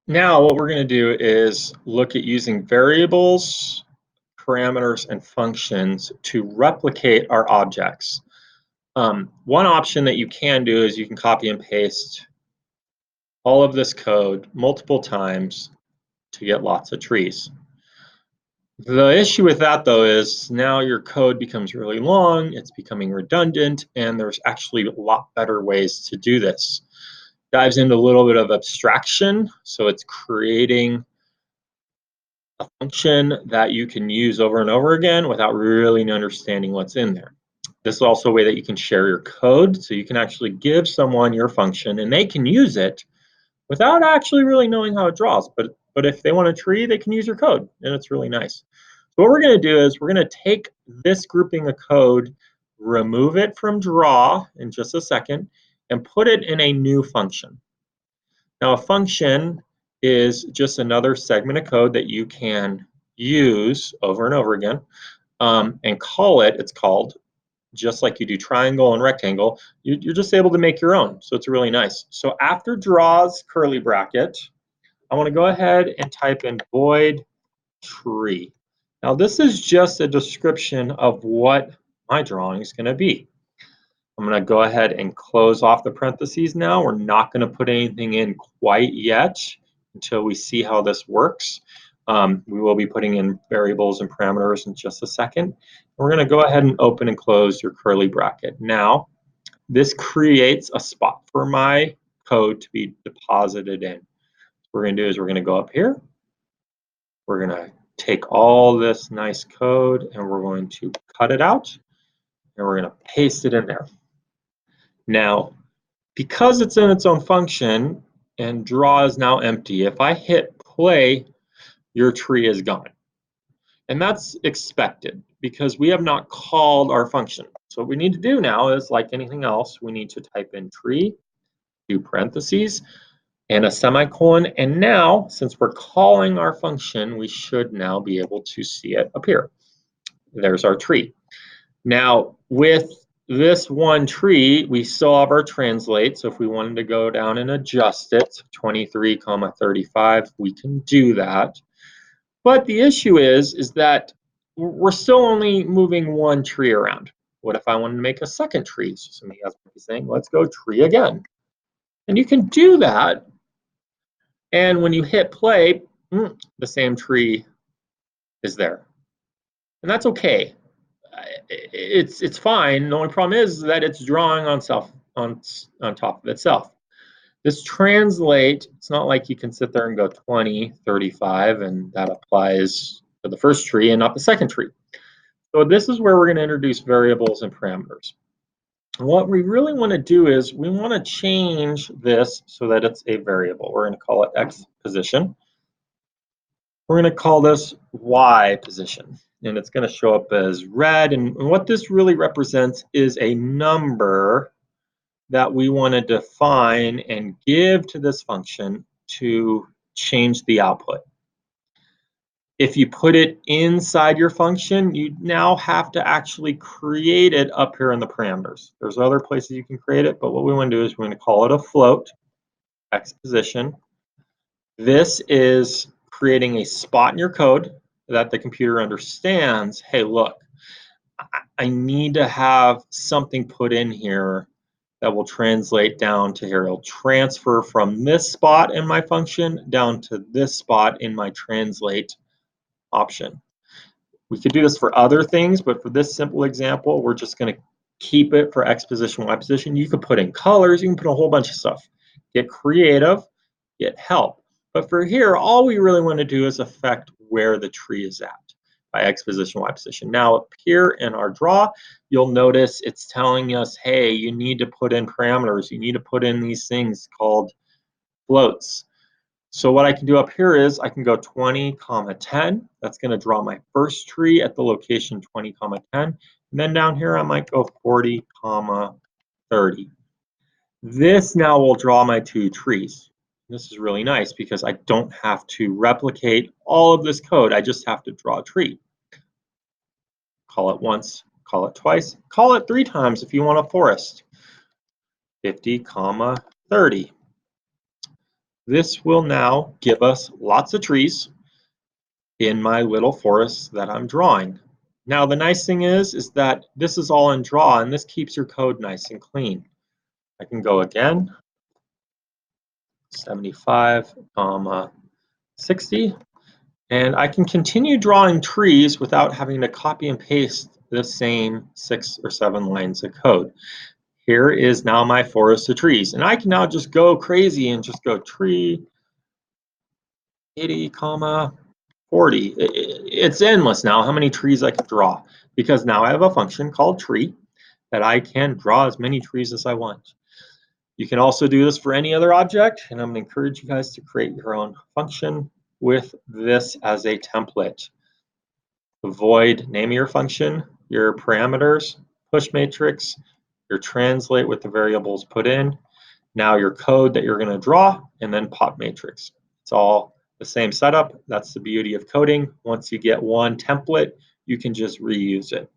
Now what we're going to do is look at using variables, parameters, and functions to replicate our objects. One option that you can do is you can copy and paste all of this code multiple times to get lots of trees. The issue with that though is now your code becomes really long, it's becoming redundant, and there's actually a lot better ways to do this. Dives into a little bit of abstraction, so it's creating a function that you can use over and over again without really understanding what's in there. This is also a way that you can share your code, so you can actually give someone your function and they can use it without actually really knowing how it draws. But if they want a tree, they can use your code, and it's really nice. So what we're going to do is we're going to take this grouping of code, remove it from draw in just a second, and put it in a new function. Now, a function is just another segment of code that you can use over and over again and call it. It's called just like you do triangle and rectangle. You're just able to make your own. So it's really nice. So after draws curly bracket, I want to go ahead and type in void tree. Now, this is just a description of what my drawing is going to be. I'm going to go ahead and close off the parentheses now. We're not going to put anything in quite yet until we see how this works. We will be putting in variables and parameters in just a second. We're going to go ahead and open and close your curly bracket. Now, this creates a spot for my code to be deposited in. What we're going to do is we're going to go up here. We're going to take all this nice code and we're going to cut it out and we're going to paste it in there. Now, because it's in its own function and draw is now empty, if I hit play, your tree is gone. And that's expected because we have not called our function. So what we need to do now is, like anything else, we need to type in tree, do parentheses, and a semicolon. And now, since we're calling our function, we should now be able to see it appear. There's our tree. Now, with this one tree, we still have our translate. So if we wanted to go down and adjust it, 23, 35, we can do that. But the issue is that we're still only moving one tree around. What if I wanted to make a second tree? So somebody else might be saying, let's go tree again. And you can do that. And when you hit play, the same tree is there. And that's okay. It's fine. The only problem is that it's drawing on top of itself. This translate, it's not like you can sit there and go 20, 35, and that applies to the first tree and not the second tree. So this is where we're going to introduce variables and parameters. And what we really want to do is we want to change this so that it's a variable. We're going to call it X position. We're going to call this Y position, and it's going to show up as red. And what this really represents is a number that we want to define and give to this function to change the output. If you put it inside your function, you now have to actually create it up here in the parameters. There's other places you can create it, but what we want to do is we're going to call it a float, X position. This is creating a spot in your code that the computer understands, hey, look, I need to have something put in here that will translate down to here. It'll transfer from this spot in my function down to this spot in my translate option. We could do this for other things, but for this simple example, we're just going to keep it for X position, Y position. You could put in colors, you can put a whole bunch of stuff. Get creative, get help. But for here, all we really want to do is affect where the tree is at by X position, Y position. Now up here in our draw, you'll notice it's telling us, hey, you need to put in parameters. You need to put in these things called floats. So what I can do up here is I can go 20, 10. That's going to draw my first tree at the location 20, 10. And then down here, I might go 40, 30. This now will draw my two trees. This is really nice because I don't have to replicate all of this code. I just have to draw a tree. Call it once, call it twice, call it 3 times if you want a forest. 50, 30. This will now give us lots of trees in my little forest that I'm drawing. Now, the nice thing is that this is all in draw and this keeps your code nice and clean. I can go again, 75, 60, and I can continue drawing trees without having to copy and paste the same 6 or 7 lines of code. Here is now my forest of trees, and I can now just go crazy and just go tree 80, 40. It's endless now how many trees I can draw, because now I have a function called tree that I can draw as many trees as I want. You can also do this for any other object, and I'm going to encourage you guys to create your own function with this as a template. The void, name of your function, your parameters, push matrix, your translate with the variables put in, now your code that you're going to draw, and then pop matrix. It's all the same setup. That's the beauty of coding. Once you get one template, you can just reuse it.